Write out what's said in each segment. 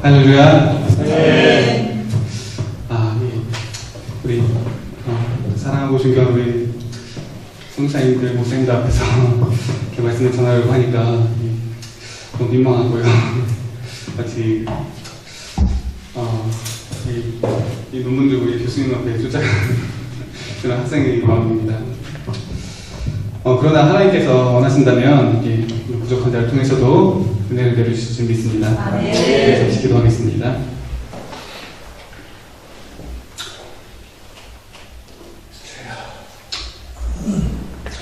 할렐루야. 네. 우리 사랑하고 존경하는 우리 성사님들, 목사님들 앞에서 이렇게 말씀을 전하려고 하니까 너무 민망하고요. 같이 이 논문들 우리 교수님 앞에 쫓아가는 그런 학생의 마음입니다. 그러나 하나님께서 원하신다면 이 부족한 자를 통해서도 은혜를 내려주실 줄 믿습니다. 네, 잠시 기도하겠습니다.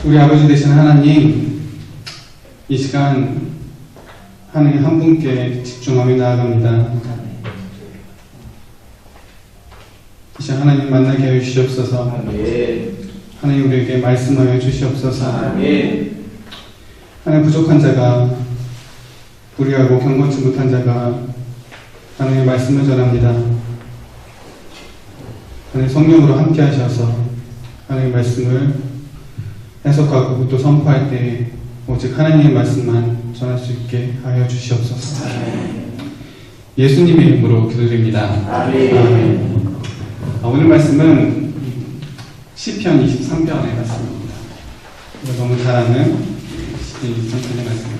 우리 아버지 되신 하나님, 이 시간 하나님 한 분께 집중하며 나아갑니다. 이 시간 하나님 만나게 하여 주시옵소서. 하나님 우리에게 말씀하여 주시옵소서. 하나님 부족한 자가, 불의하고 경건치 못한 자가 하나님의 말씀을 전합니다. 하나님 성령으로 함께 하셔서 하나님의 말씀을 해석하고 또 선포할 때 오직 하나님의 말씀만 전할 수 있게 하여 주시옵소서. 예수님의 이름으로 기도드립니다. 아멘. 오늘 말씀은 시편 23편의 말씀입니다. 너무 잘 아는 시편 23편의 말씀입니다.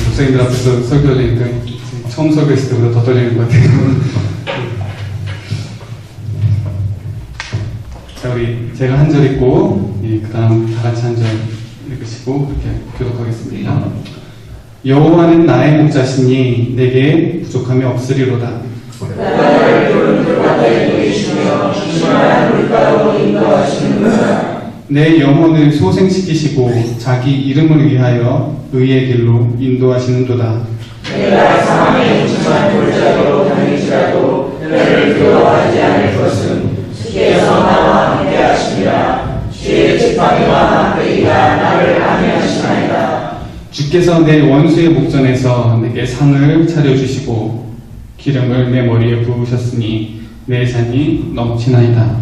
목사님들 앞에서 설교하니까 처음 설교했을 때보다 더 떨리는 것 같아요. 자, 우리 제가 한 절 읽고 그 다음 다 같이 한 절 읽으시고 그렇게 교독하겠습니다. 여호와는 나의 목자시니 내게 부족함이 없으리로다. 내 영혼을 소생시키시고 자기 이름을 위하여 의의 길로 인도하시는도다. 내가 사망의 무심한 골짜기로 다닐지라도 너를 두려워하지 않을 것은 주께서 나와 함께 하시니라. 주의 지팡이와 막대기가 나를 안위하시나이다. 주께서 내 원수의 목전에서 내게 상을 차려주시고 기름을 내 머리에 부으셨으니 내 잔이 넘치나이다.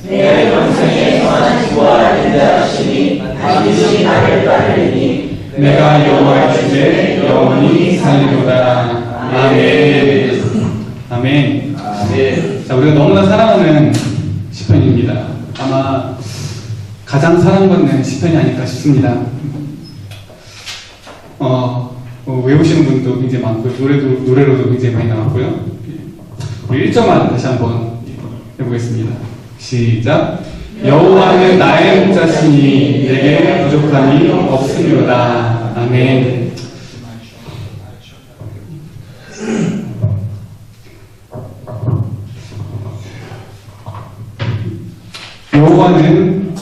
내 영생에 선한 지와 인자하시니 반드시 나를 따르리니 내가 여호와의 집에 영원히 살리로다. 아멘. 아멘. 자, 우리가 너무나 사랑하는 시편입니다. 아마 가장 사랑받는 시편이 아닐까 싶습니다. 외우시는 분도 굉장히 많고요. 노래로도 굉장히 많이 나왔고요. 우리 1절만 다시 한번 해보겠습니다. 시작. 여호와는 나의 목자시니 내게 부족함이 없으리로다. 아멘. 여호와는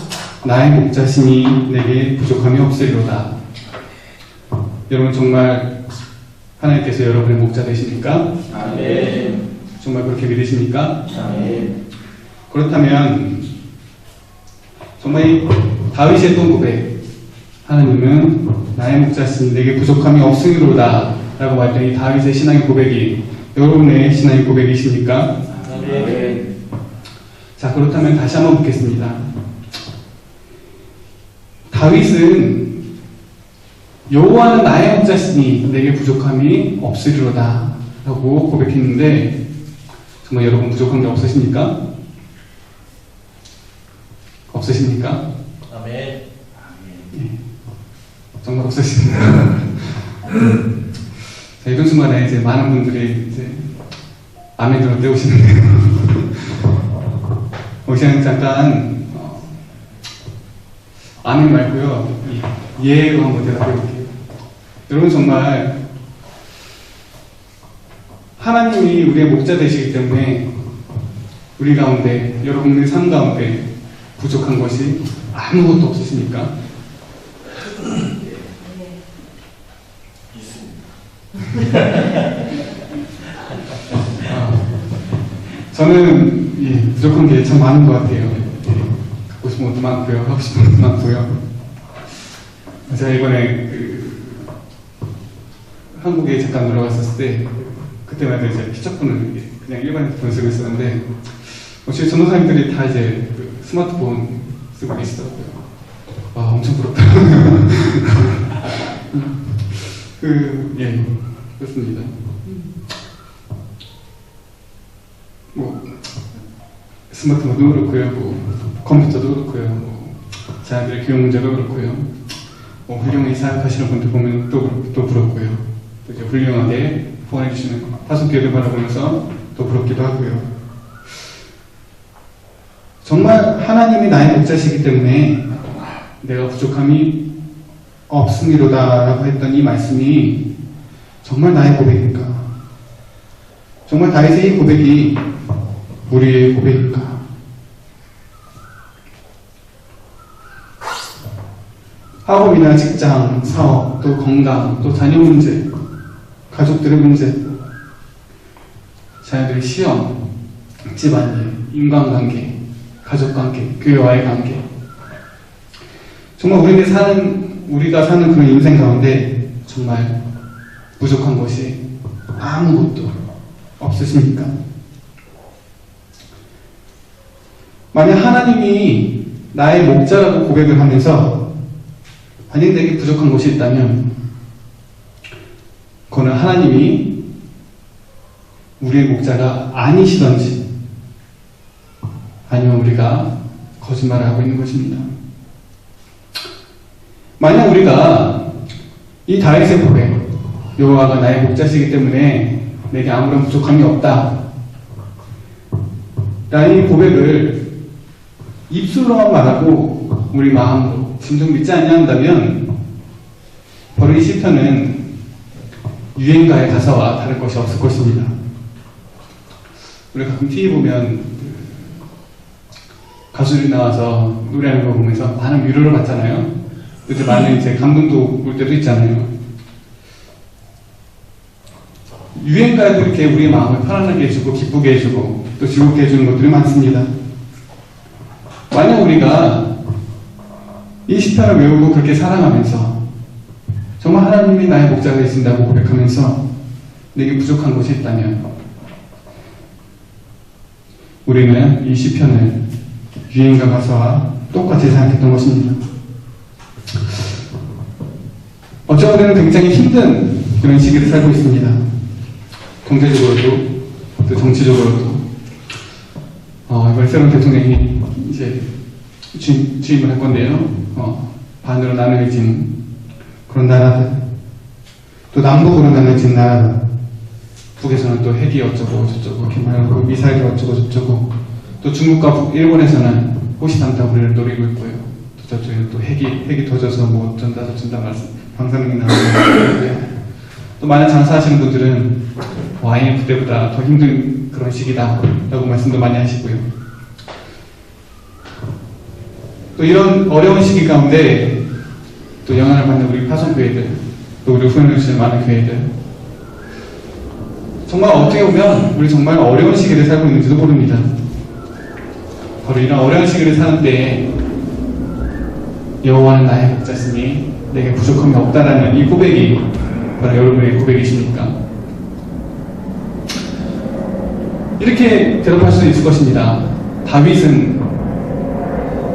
나의 목자시니 내게 부족함이 없으리로다. 여러분 정말 하나님께서 여러분의 목자 되십니까? 아멘. 정말 그렇게 믿으십니까? 아멘. 그렇다면 정말 이 다윗이 했던 고백, 하나님은 나의 목자시니 내게 부족함이 없으리로다 라고 말했던 이 다윗의 신앙의 고백이 여러분의 신앙의 고백이십니까? 아멘. 자, 그렇다면 다시 한번 묻겠습니다. 다윗은 여호와는 나의 목자시니 내게 부족함이 없으리로다 라고 고백했는데 정말 여러분 부족한 게 없으십니까? 없으십니까? 아멘. 예. 정말 없으십니까? 자, 이런 순간에 이제 많은 분들이 이제 아멘으로 떼우시는데요. 그냥 잠깐 아멘 말고요. 예로 한번 대답해 볼게요. 여러분 정말 하나님이 우리의 목자 되시기 때문에 우리 가운데, 여러분의 삶 가운데 부족한 것이 아무것도 없으십니까? 저는 부족한 게 참 많은 것 같아요. 갖고 싶은 것도 많고요, 하고 싶은 것도 많고요. 제가 이번에 한국에 잠깐 놀러 갔었을 때 그때만 해도 이제 피처폰을 그냥 일반 폰을 쓰고 있었는데, 전도사님들이 다 이제 그 스마트폰 쓰고 계시더라고요. 와, 엄청 부럽더라고요. 예, 그렇습니다. 뭐, 스마트폰도 그렇고요, 뭐, 컴퓨터도 그렇고요, 뭐, 자녀들의 교육 문제도 그렇고요, 뭐, 훌륭하게 생각하시는 분들 보면 또 부럽고요. 또 이제 훌륭하게 후원해주시는 파송교회를 바라보면서 또 부럽기도 하고요. 정말 하나님이 나의 목자시기 때문에 내가 부족함이 없음이로다라고 했던 이 말씀이 정말 나의 고백일까? 정말 다윗의 이 고백이 우리의 고백일까? 학업이나 직장, 사업, 또 건강, 또 자녀 문제, 가족들의 문제, 자녀들의 시험, 집안일, 인간관계, 가족관계, 교회와의 관계. 정말 우리가 사는 그런 인생 가운데 정말 부족한 것이 아무것도 없으십니까? 만약 하나님이 나의 목자라고 고백을 하면서 만약 내게 부족한 것이 있다면 그거는 하나님이 우리의 목자가 아니시던지 아니면 우리가 거짓말을 하고 있는 것입니다. 만약 우리가 이 다윗의 고백, 여호와가 나의 목자시기 때문에 내게 아무런 부족함이 없다 라는 이 고백을 입술로만 말하고 우리 마음으로 진정 믿지 아니한다면 바로 이 시편은 유행가의 가사와 다를 것이 없을 것입니다. 우리가 가끔 TV 보면 가수들이 나와서 노래하는 거 보면서 많은 위로를 받잖아요. 그때 많은 이제 감동도 올 때도 있잖아요. 유행가에도 이렇게 우리의 마음을 편안하게 해주고 기쁘게 해주고 또 즐겁게 해주는 것들이 많습니다. 만약 우리가 이 시편을 외우고 그렇게 사랑하면서 정말 하나님이 나의 목자가 되신다고 고백하면서 내게 부족한 것이 있다면 우리는 이 시편을 유행가 가사와 똑같이 생각했던 것입니다. 어쩌면 우리는 굉장히 힘든 그런 시기를 살고 있습니다. 경제적으로도 또 정치적으로도 이번 새로운 대통령이 이제 취임을 할 건데요. 반으로 나누어진 그런 나라들, 또 남북으로 나누어진 나라들, 북에서는 또 핵이 어쩌고 저쩌고 이렇게 말하고 미사일이 어쩌고 저쩌고, 또 중국과 일본에서는 호시탐탐 우리를 노리고 있고요. 또 저쪽에 또 핵이 터져서 뭐 어쩐다 저쩐다 말씀 방사능이 나오고 또 많은 장사하시는 분들은 IMF 때보다 더 힘든 그런 시기다 라고 말씀도 많이 하시고요. 또 이런 어려운 시기 가운데 또 영향을 받는 우리 파송교회들, 또 우리 후원해주시는 많은 교회들, 정말 어떻게 보면 우리 정말 어려운 시기를 살고 있는지도 모릅니다. 바로 이런 어려운 시기를 사는 때에 여호와는 나의 목자시니 내게 부족함이 없다라는 이 고백이 바로 여러분의 고백이십니까? 이렇게 대답할 수도 있을 것입니다. 다윗은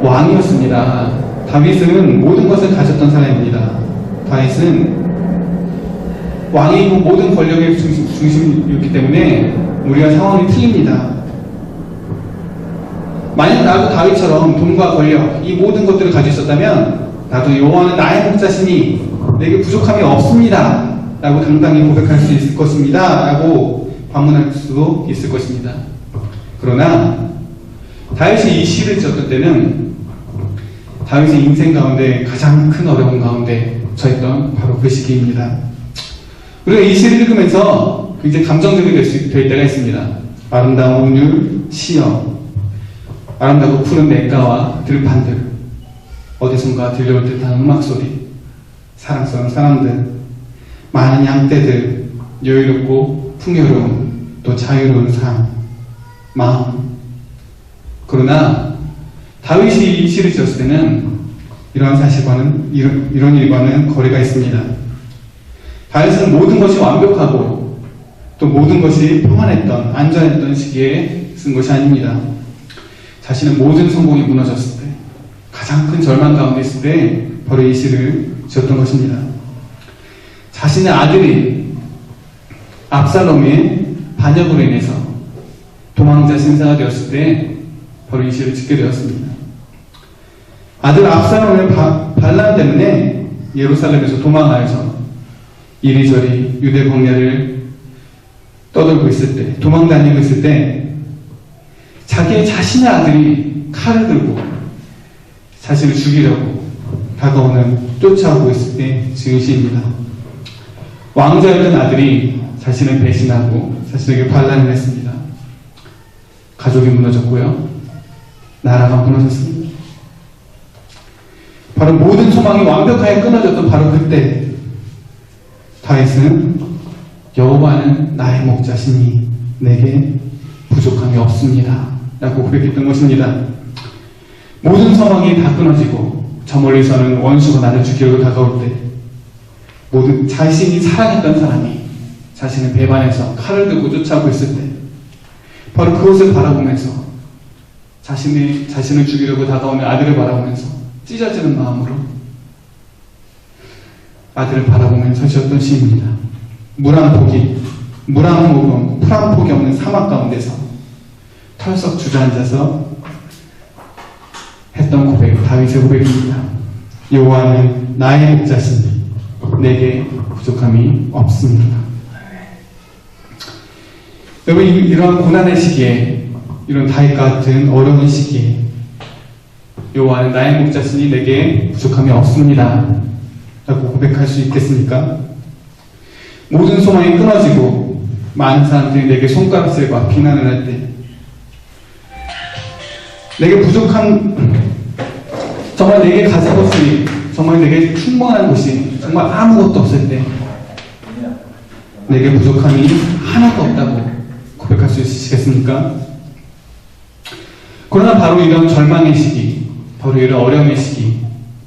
왕이었습니다. 다윗은 모든 것을 가졌던 사람입니다. 다윗은 왕이고 모든 권력의 중심이었기 때문에 우리가 상황이 틀립니다. 만약 나도 다윗처럼 돈과 권력, 이 모든 것들을 가지고 있었다면 나도 여호와는 나의 목자시니 내게 부족함이 없습니다 라고 당당히 고백할 수 있을 것입니다 라고 반문할 수도 있을 것입니다. 그러나 다윗이 이 시를 지었던 때는 다윗의 인생 가운데 가장 큰 어려움 가운데 처했던 바로 그 시기입니다. 우리가 이 시를 읽으면서 굉장히 감정적이 될 때가 있습니다. 아름다운 운율, 시험, 아름다고 푸른 냇가와 들판들, 어디선가 들려올 듯한 음악소리, 사랑스러운 사람들, 많은 양떼들, 여유롭고 풍요로운 또 자유로운 삶, 마음. 그러나 다윗이 이 시를 지었을 때는 이러한 사실과는 이런 일과는 거리가 있습니다. 다윗은 모든 것이 완벽하고 또 모든 것이 평안했던 안전했던 시기에 쓴 것이 아닙니다. 자신의 모든 성공이 무너졌을 때, 가장 큰 절망 가운데 있을 때 바로 이 시를 지었던 것입니다. 자신의 아들인 압살롬의 반역으로 인해서 도망자 신사가 되었을 때 바로 이 시를 짓게 되었습니다. 아들 압살롬의 반란 때문에 예루살렘에서 도망하여서 이리저리 유대 광야를 떠돌고 있을 때, 도망 다니고 있을 때 자신의 아들이 칼을 들고 자신을 죽이려고 쫓아오고 있을 때 지은 시입니다. 왕자였던 아들이 자신을 배신하고 자신에게 반란을 했습니다. 가족이 무너졌고요. 나라가 무너졌습니다. 바로 모든 소망이 완벽하게 끊어졌던 바로 그때 다윗은 여호와는 나의 목자시니 내게 부족함이 없습니다 라고 고백했던 것입니다. 모든 소망이 다 끊어지고 저 멀리서는 원수가 나를 죽이려고 다가올 때 모든 자신이 사랑했던 사람이 자신을 배반해서 칼을 들고 쫓아오고 있을 때 바로 그것을 바라보면서 자신을 죽이려고 다가오는 아들을 바라보면서 찢어지는 마음으로 아들을 바라보면서 지었던 시입니다. 물 한 모금, 풀 한 폭이 없는 사막 가운데서 털썩 주저앉아서 했던 고백, 다윗의 고백입니다. 여호와는 나의 목자시니 내게 부족함이 없습니다. 여러분, 이러한 고난의 시기에, 이런 다윗 같은 어려운 시기에 여호와는 나의 목자시니 내게 부족함이 없습니다 라고 고백할 수 있겠습니까? 모든 소망이 끊어지고 많은 사람들이 내게 손가락질과 비난을 할 때 내게 정말 내게 가진 것이, 정말 내게 충분한 것이 정말 아무것도 없을 때 내게 부족함이 하나도 없다고 고백할 수 있으시겠습니까? 그러나 바로 이런 절망의 시기, 바로 이런 어려움의 시기,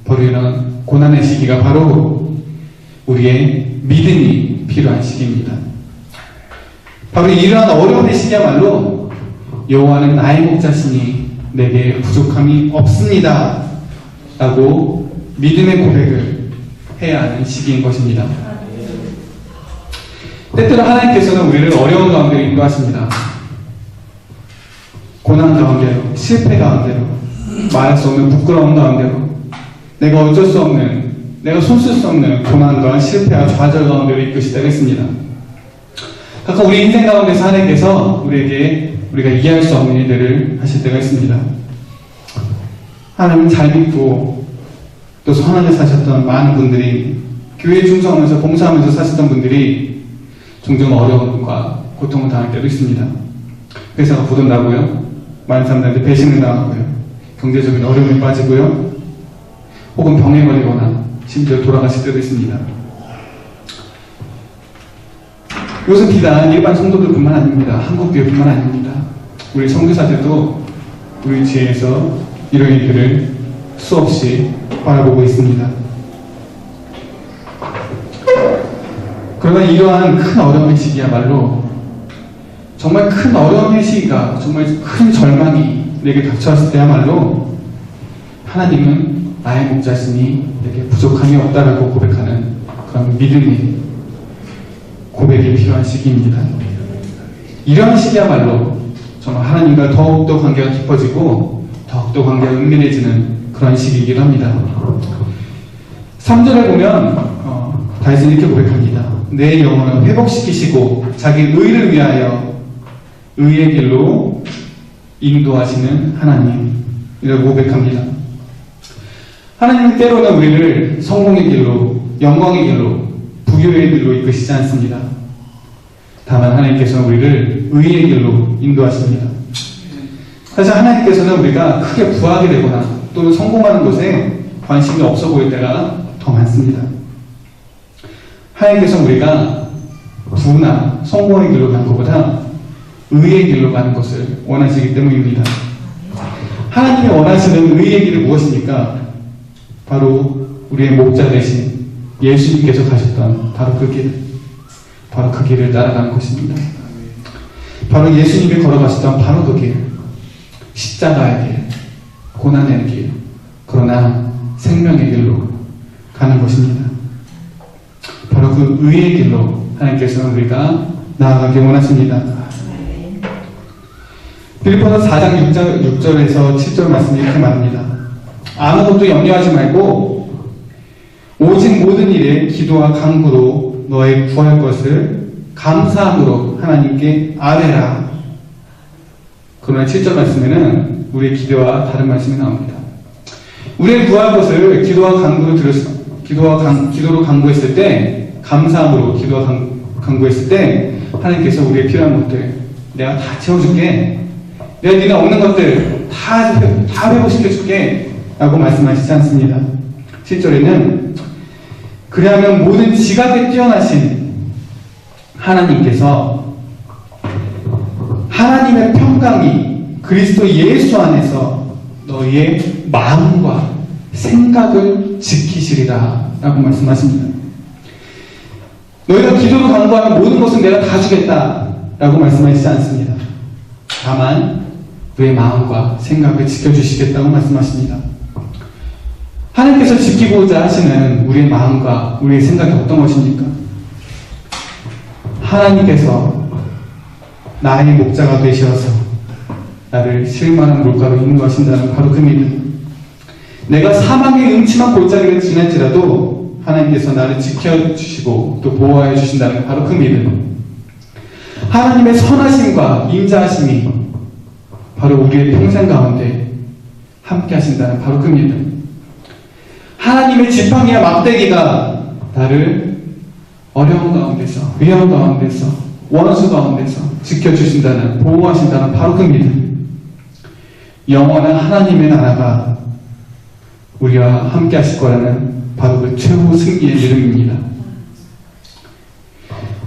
바로 이런 고난의 시기가 바로 우리의 믿음이 필요한 시기입니다. 바로 이러한 어려움의 시기야말로 여호와는 나의 목자시니 내게 부족함이 없습니다 라고 믿음의 고백을 해야 하는 시기인 것입니다. 때때로 하나님께서는 우리를 어려운 가운데로 인도하십니다. 고난 가운데로, 실패 가운데로, 말할 수 없는 부끄러움 가운데로, 내가 어쩔 수 없는, 내가 손쓸 수 없는 고난과 실패와 좌절 가운데로 이끄시 되겠습니다. 가끔 우리 인생 가운데서 하나님께서 우리가 이해할 수 없는 일들을 하실 때가 있습니다. 하나님을 잘 믿고 또 선하게 사셨던 많은 분들이, 교회에 충성하면서 봉사하면서 사셨던 분들이 종종 어려움과 고통을 당할 때도 있습니다. 회사가 부도나고요, 많은 사람들한테 배신을 당하고요, 경제적인 어려움에 빠지고요, 혹은 병에 걸리거나 심지어 돌아가실 때도 있습니다. 이것은 비단 일반 성도들뿐만 아닙니다. 한국교회뿐만 아닙니다. 우리 선교사들도 우리 지혜에서 이런 일들을 수없이 바라보고 있습니다. 그러나 이러한 큰 어려움의 시기야말로 정말 큰 어려움의 시기가, 정말 큰 절망이 내게 닥쳐왔을 때야말로 하나님은 나의 목자시니 내게 부족함이 없다라고 고백하는 그런 믿음의 고백이 필요한 시기입니다. 이러한 시기야말로 정말 하나님과 더욱더 관계가 깊어지고 더욱더 관계가 은밀해지는 그런 시기이기도 합니다. 3절을 보면 다윗은 이렇게 고백합니다. 내 영혼을 회복시키시고 자기 의를 위하여 의의 길로 인도하시는 하나님이라고 고백합니다. 하나님은 때로는 우리를 성공의 길로, 영광의 길로, 부귀의 길로 이끄시지 않습니다. 다만 하나님께서는 우리를 의의 길로 인도하십니다. 사실 하나님께서는 우리가 크게 부하게 되거나 또는 성공하는 것에 관심이 없어 보일 때가 더 많습니다. 하나님께서 우리가 부나 성공의 길로 가는 것보다 의의 길로 가는 것을 원하시기 때문입니다. 하나님이 원하시는 의의 길이 무엇입니까? 바로 우리의 목자 대신 예수님께서 가셨던 바로 그 길, 바로 그 길을 따라가는 것입니다. 바로 예수님이 걸어가셨던 바로 그 길, 십자가의 길, 고난의 길, 그러나 생명의 길로 가는 것입니다. 바로 그 의의 길로 하나님께서는 우리가 나아가기 원하십니다. 빌립보서 4장 6절에서 7절 말씀이 이렇게 말합니다. 아무것도 염려하지 말고 오직 모든 일에 기도와 간구로 너의 구할 것을 감사함으로 하나님께 아뢰라. 그러나 7절 말씀에는 우리의 기도와 다른 말씀이 나옵니다. 우리의 구할 것을 기도로 간구했을 때, 감사함으로 기도와 간구했을 때 하나님께서 우리의 필요한 것들 내가 다 채워줄게, 내가 네가 없는 것들 다 회복시켜줄게 라고 말씀하시지 않습니다. 7절에는 그리하면 모든 지각에 뛰어나신 하나님께서 하나님의 평강이 그리스도 예수 안에서 너희의 마음과 생각을 지키시리라 라고 말씀하십니다. 너희가 기도로 간구하면 모든 것은 내가 다 주겠다 라고 말씀하시지 않습니다. 다만 너의 마음과 생각을 지켜주시겠다고 말씀하십니다. 하나님께서 지키고자 하시는 우리의 마음과 우리의 생각이 어떤 것입니까? 하나님께서 나의 목자가 되셔서 나를 실만한 물가로 인도하신다는 바로 그 믿음. 내가 사망의 음침한 골짜기를 지날지라도 하나님께서 나를 지켜주시고 또 보호해 주신다는 바로 그 믿음. 하나님의 선하심과 인자하심이 바로 우리의 평생 가운데 함께 하신다는 바로 그 믿음. 하나님의 지팡이와 막대기가 나를 어려운 가운데서, 위험 가운데서, 원수 가운데서 지켜주신다는, 보호하신다는 바로 그 믿음. 영원한 하나님의 나라가 우리와 함께 하실 거라는 바로 그 최후 승리의 믿음입니다.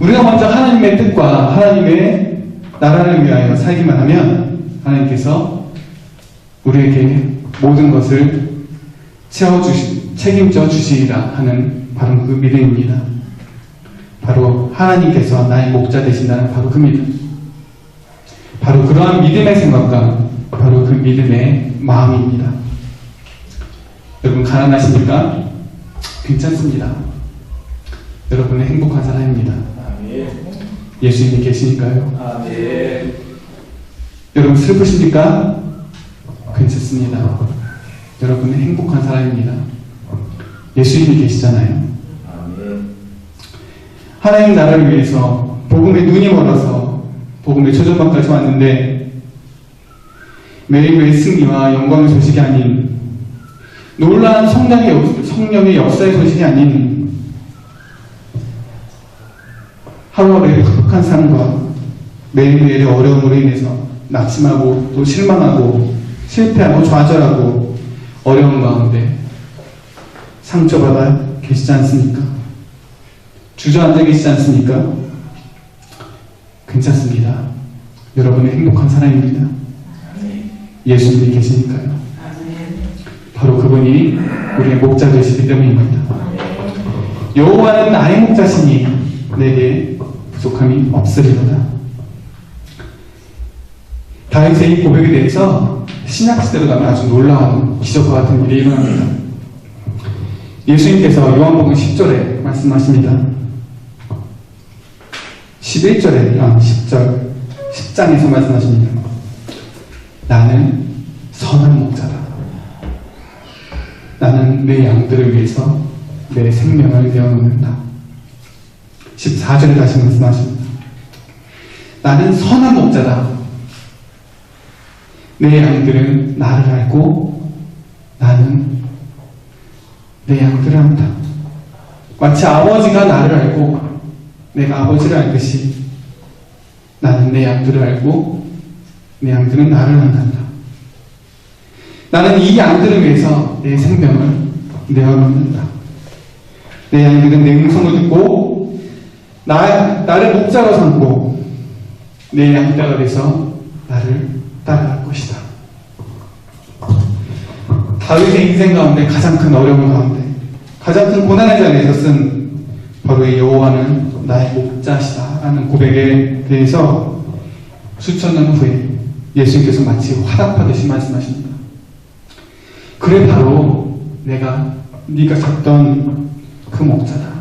우리가 먼저 하나님의 뜻과 하나님의 나라를 위하여 살기만 하면 하나님께서 우리에게 모든 것을 책임져 주시리라 하는 바로 그 믿음입니다. 바로 하나님께서 나의 목자 되신다는 바로 그 믿음. 바로 그러한 믿음의 생각과 바로 그 믿음의 마음입니다. 여러분 가난하십니까? 괜찮습니다. 여러분은 행복한 사람입니다. 아멘. 예수님이 계시니까요. 아멘. 여러분 슬프십니까? 괜찮습니다. 여러분은 행복한 사람입니다. 예수님이 계시잖아요. 아멘. 하나님 나라를 위해서 복음의 눈이 멀어서 복음의 초전반까지 왔는데 매일매일 승리와 영광의 소식이 아닌 놀라운 성령의 역사의 소식이 아닌 하루하루의 팍팍한 삶과 매일매일의 어려움으로 인해서 낙심하고 또 실망하고 실패하고 좌절하고 어려운 가운데 상처받아 계시지 않습니까? 주저앉아 계시지 않습니까? 괜찮습니다. 여러분은 행복한 사람입니다. 예수님이 계시니까요. 바로 그분이 우리의 목자 되시기 때문입니다. 여호와는 나의 목자시니 내게 부족함이 없으리로다. 다윗의 이 고백에 대해서 신약시대로 가면 아주 놀라운 기적과 같은 일이 일어납니다. 예수님께서 요한복음 10절에 말씀하십니다. 11절에 10장에서 말씀하십니다. 나는 선한 목자다. 나는 내 양들을 위해서 내 생명을 내어놓는다. 14절에 다시 말씀하십니다. 나는 선한 목자다. 내 양들은 나를 알고 나는 내 양들을 안다. 마치 아버지가 나를 알고 내가 아버지를 알듯이 나는 내 양들을 알고 내 양들은 나를 안단다. 나는 이 양들을 위해서 내 생명을 내어놓는다. 내 양들은 내 음성을 듣고 나를 목자로 삼고 내 양떼가 돼서 나를 따라갈 것이다. 다윗의 인생 가운데 가장 큰 어려움 가운데 가장 큰 고난의 자리에서 쓴 바로 이 여호와는 나의 목자시다 라는 고백에 대해서 수천 년 후에 예수님께서 마치 화답하듯이 말씀하십니다. 그래 바로 네가 찾던 그 목자다.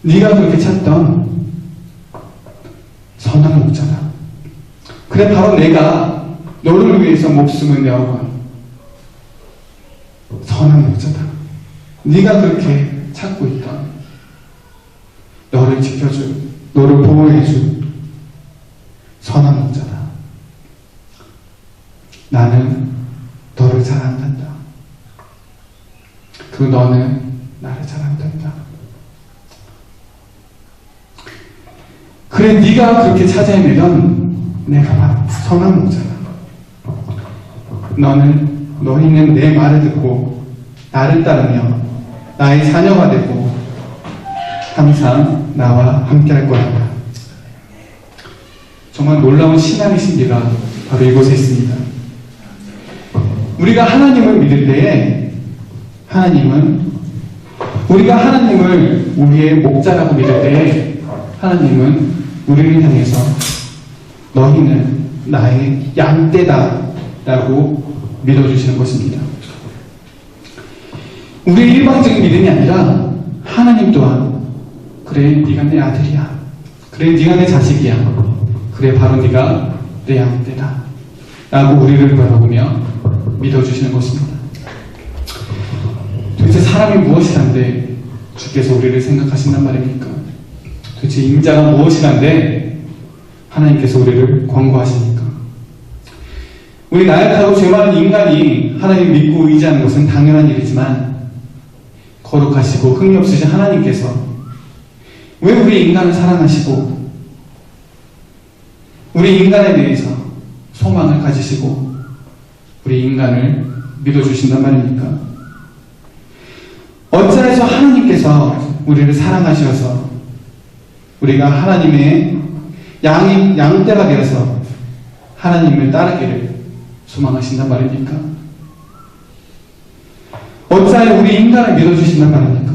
네가 그렇게 찾던 선한 목자다. 그래 바로 내가 너를 위해서 목숨을 내어건 선한 목자다. 네가 그렇게 찾고 있던 너를 지켜줄, 너를 보호해줄 선한 목자다. 나는 너를 잘 안단다. 그 너는 나를 잘 안단다. 그래 네가 그렇게 찾아 헤매던 내가 바로 선한 목자다. 너희는 내 말을 듣고 나를 따르며 나의 자녀가 되고 항상 나와 함께 할 거란다. 정말 놀라운 신앙의 신비가 바로 이곳에 있습니다. 우리가 하나님을 믿을 때에 우리가 하나님을 우리의 목자라고 믿을 때에 하나님은 우리를 향해서 너희는 나의 양떼다 라고 믿어주시는 것입니다. 우리의 일방적인 믿음이 아니라 하나님 또한 그래 네가 내 아들이야, 그래 네가 내 자식이야, 그래 바로 네가 내 양떼다 라고 우리를 바라보며 믿어주시는 것입니다. 도대체 사람이 무엇이란데 주께서 우리를 생각하신단 말입니까? 도대체 인자가 무엇이란데 하나님께서 우리를 권고하십니까? 우리 나약하고 죄 많은 인간이 하나님 믿고 의지하는 것은 당연한 일이지만 거룩하시고 흠이 없으신 하나님께서 왜 우리 인간을 사랑하시고 우리 인간에 대해서 소망을 가지시고 우리 인간을 믿어주신단 말입니까? 어찌해서 하나님께서 우리를 사랑하셔서 우리가 하나님의 양떼가 되어서 하나님을 따르기를 소망하신단 말입니까? 어찌하여 우리 인간을 믿어주신단 말입니까?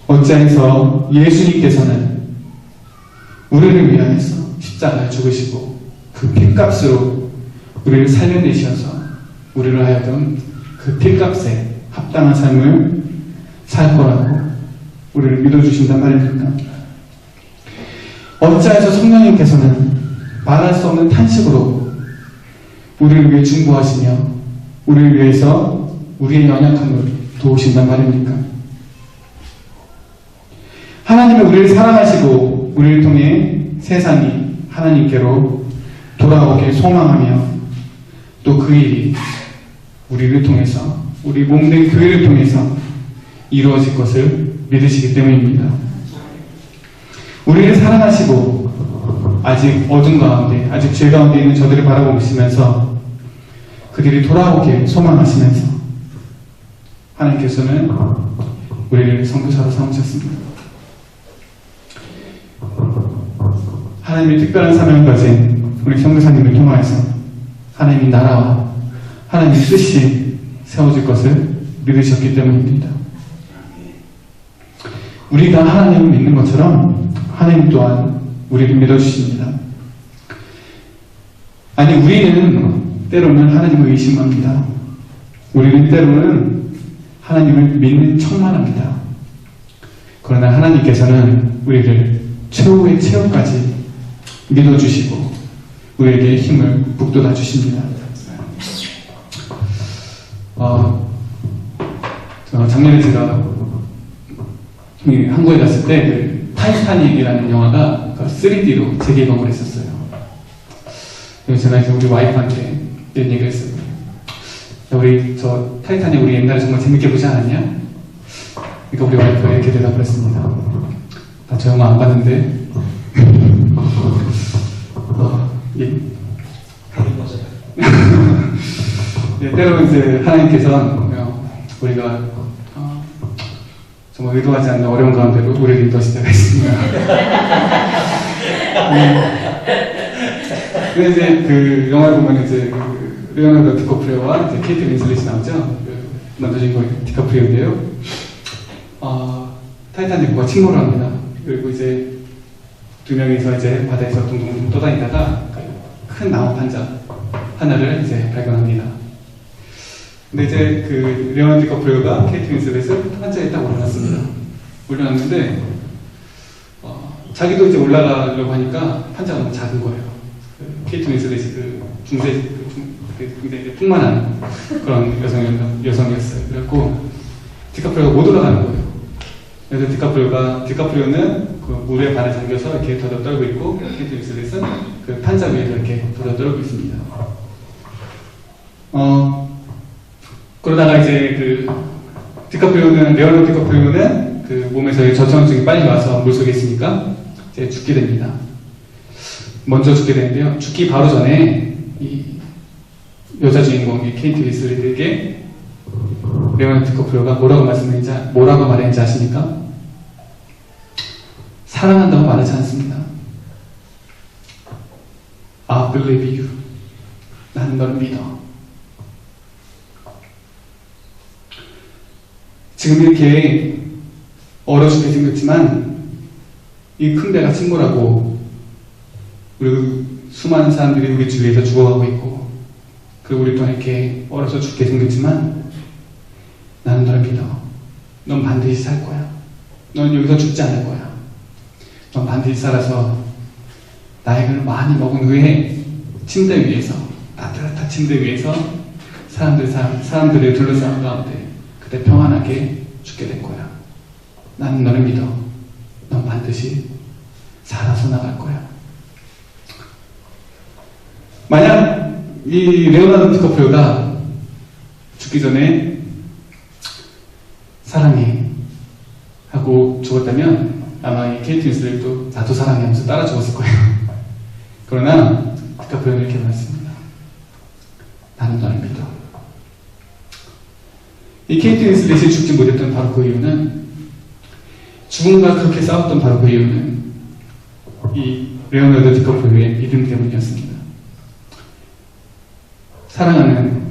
어찌해서 예수님께서는 우리를 위하여서 십자가에 죽으시고 그 핏값으로 우리를 살려내셔서 우리를 하여금 그 핏값에 합당한 삶을 살 거라고 우리를 믿어주신단 말입니까? 어찌해서 성령님께서는 말할 수 없는 탄식으로 우리를 위해 중보하시며 우리를 위해서 우리의 연약함을 도우신단 말입니까? 하나님은 우리를 사랑하시고 우리를 통해 세상이 하나님께로 돌아오길 소망하며 또 그 일이 우리를 통해서 우리 몸된 교회를 통해서 이루어질 것을 믿으시기 때문입니다. 우리를 사랑하시고 아직 어둠 가운데 아직 죄 가운데 있는 저들을 바라보시면서 그들이 돌아오길 소망하시면서 하나님께서는 우리를 선교사로 삼으셨습니다. 하나님의 특별한 사명을 가진 우리 선교사님을 통하여서 하나님의 나라와 하나님의 뜻이 세워질 것을 믿으셨기 때문입니다. 우리가 하나님을 믿는 것처럼 하나님 또한 우리를 믿어주십니다. 아니 우리는 때로는 하나님을 의심합니다. 우리는 때로는 하나님을 믿는 척만 합니다. 그러나 하나님께서는 우리를 최후의 최후까지 믿어주시고 우리에게 힘을 북돋아 주십니다. 작년에 제가 한국에 갔을 때 그 타이타닉이라는 영화가 3D로 재개봉을 했었어요. 그래서 제가 이제 우리 와이프한테 이런 얘기를 했어요. 저 타이타닉 우리 옛날에 정말 재밌게 보지 않았냐? 그러니까 우리 와이프가 이렇게 대답을 했습니다. 나 저 영화 안 봤는데. 예. 예, 때로는 이제 하나님께서는 우리가 정말 의도하지 않는 어려운 가운데로 우리를 인도하실 때가 있습니다. 근데 이제 그 영화를 보면 이제 레오나르도 디카프리오와 이제 케이트 윈슬렛이 나오죠. 남자 주인공이 디카프리오인데요. 타이타닉과 침몰을 합니다. 그리고 이제 두 명이서 이제 바다에서 둥둥 떠다니다가 큰 나무 판자 하나를 이제 발견합니다. 근데 이제 그 레오나르도 디카프리오가 케이트 윈슬렛을 판자에 딱 올려놨습니다. 올려놨는데 자기도 이제 올라가려고 하니까 판자가 너무 작은 거예요. 그 케이트 윈슬렛이 굉장히 이제 풍만한 그런 여성이었어요. 그래갖고 디카프리오가 못 올라가는 거예요. 그래서 디카프리오는 그 물에 발에 잠겨서 이렇게 더더 떨고 있고, 케이트 윈슬렛은 그 판자 위에서 이렇게 더더 떨고 있습니다. 그러다가 이제 레오나르도 디카프리오는 그 몸에서의 저체온증이 빨리 와서 물속에 있으니까 이제 죽게 됩니다. 먼저 죽게 되는데요. 죽기 바로 전에 이 여자 주인공이 케이트 윈슬렛에게 레오나르도 디카프리오가 뭐라고 말했는지 아십니까? 사랑한다고 말하지 않습니다. I believe you. 나는 너를 믿어. 지금 이렇게 얼어 죽게 생겼지만 이 큰 배가 침몰하고 그리고 수많은 사람들이 우리 주위에서 죽어가고 있고, 그리고 우리 또한 이렇게 얼어서 죽게 생겼지만 나는 너를 믿어. 넌 반드시 살 거야. 넌 여기서 죽지 않을 거야. 넌 반드시 살아서 나이를 많이 먹은 후에 침대 위에서, 따뜻한 침대 위에서 사람들을 둘러싸는 가운데 그때 평안하게 죽게 될 거야. 나는 너를 믿어. 넌 반드시 살아서 나갈 거야. 만약 이 레오나르도 디카프리오가 죽기 전에 사랑해 하고 죽었다면 아마 이 케이트 윈슬렛도 나도 사랑해 하면서 따라 죽었을 거예요. 그러나 디카프리오는 이렇게 말했습니다. 나는 너를 믿어. 이 케이트 윈슬렛이 죽지 못했던 바로 그 이유는, 죽음과 그렇게 싸웠던 바로 그 이유는 이 레오나르도 디카프리오의 믿음 때문이었습니다. 사랑하는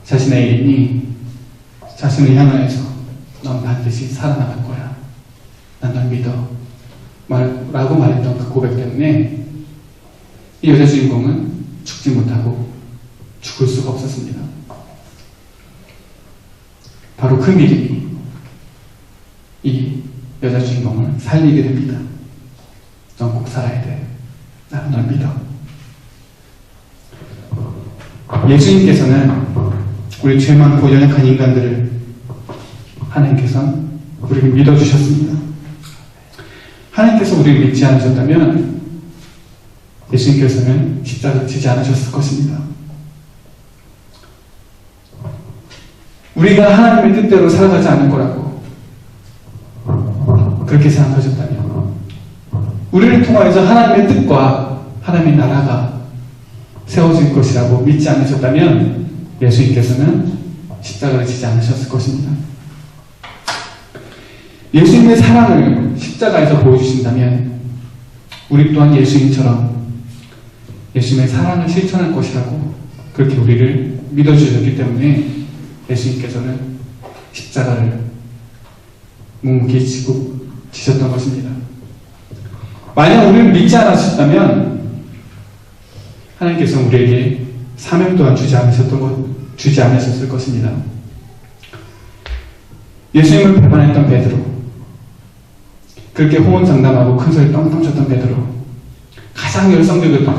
자신의 애인이 자신을 향하여서 넌 반드시 살아나갈 거야. 난 널 믿어. 라고 말했던 그 고백 때문에 이 여자 주인공은 죽지 못하고 죽을 수가 없었습니다. 바로 그 믿음이 이 여자 주인공을 살리게 됩니다. 넌 꼭 살아야 돼. 나는 널 믿어. 예수님께서는 우리 죄 많고 연약한 인간들을 하나님께서는 우리를 믿어주셨습니다. 하나님께서 우리를 믿지 않으셨다면 예수님께서는 십자가를 지지 않으셨을 것입니다. 우리가 하나님의 뜻대로 살아가지 않을 거라고 그렇게 생각하셨다면, 우리를 통하여서 하나님의 뜻과 하나님의 나라가 세워질 것이라고 믿지 않으셨다면 예수님께서는 십자가를 지지 않으셨을 것입니다. 예수님의 사랑을 십자가에서 보여주신다면 우리 또한 예수님처럼 예수님의 사랑을 실천할 것이라고 그렇게 우리를 믿어주셨기 때문에 예수님께서는 십자가를 묵묵히 지셨던 것입니다. 만약 우리를 믿지 않으셨다면 하나님께서는 우리에게 사명 또한 주지 않으셨을 것입니다. 예수님을 배반했던 베드로, 그렇게 호언장담하고 큰 소리 빵빵 쳤던 베드로, 가장 열성적이었던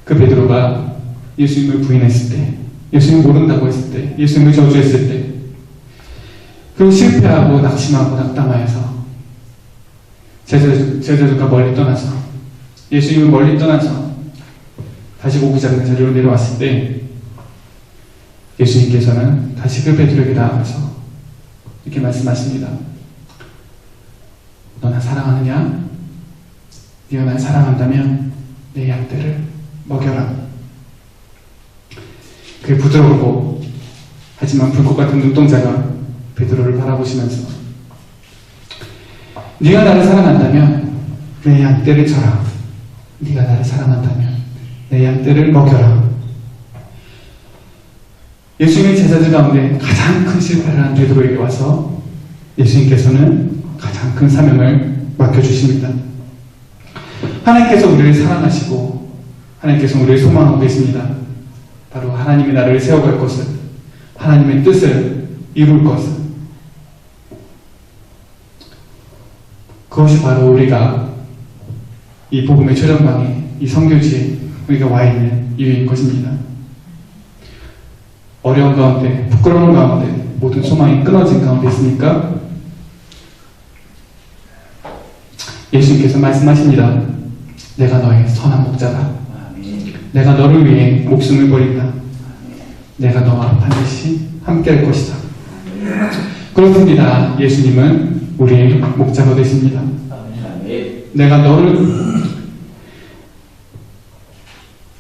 그 베드로가 예수님을 부인했을 때, 예수님 모른다고 했을 때, 예수님을 저주했을 때, 그리고 실패하고 낙심하고 낙담하여서 제자들과 멀리 떠나서, 예수님을 멀리 떠나서 다시 고기 잡는 자리로 내려왔을 때 예수님께서는 다시 그 베드로에게 나아가서 이렇게 말씀하십니다. 너 나 사랑하느냐? 네가 날 사랑한다면 내 양떼를 먹여라. 그 부드럽고 하지만 불꽃 같은 눈동자가 베드로를 바라보시면서 네가 나를 사랑한다면 내 양떼를 쳐라. 네가 나를 사랑한다면 내 양떼를 먹여라. 예수님의 제자들 가운데 가장 큰 실패를 한 베드로에게 와서 예수님께서는 가장 큰 사명을 맡겨주십니다. 하나님께서 우리를 사랑하시고 하나님께서 우리를 소망하고 계십니다. 바로 하나님의 나라를 세워갈 것을, 하나님의 뜻을 이룰 것을, 그것이 바로 우리가 이 복음의 최전방에, 이 선교지에 우리가 와 있는 이유인 것입니다. 어려운 가운데, 부끄러운 가운데, 모든 소망이 끊어진 가운데 있으니까 예수님께서 말씀하십니다. 내가 너의 선한 목자다. 아멘. 내가 너를 위해 목숨을 버린다. 내가 너와 반드시 함께할 것이다. 그렇습니다. 예수님은 우리의 목자가 되십니다. 아멘. 내가 너를,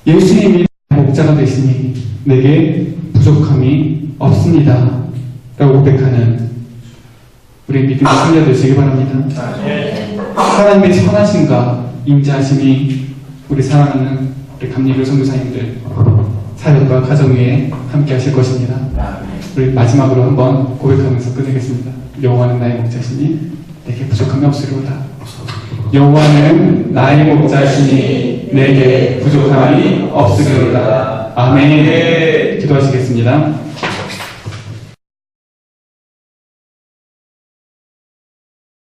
예수님이 목자가 되시니 내게 부족함이 없습니다 라고 고백하는 우리 믿음의 승리가 되시기 바랍니다. 아멘. 하나님의 선하심과 임재하심이 우리 사랑하는 우리 감리교 선교사님들 사역과 가정 위에 함께 하실 것입니다. 아멘. 우리 마지막으로 한번 고백하면서 끝내겠습니다. 여호와는 나의 목자시니 내게 부족함이 없으리로다. 여호와는 나의 목자시니 내게 부족함이 없으리로다. 아멘. 기도하시겠습니다.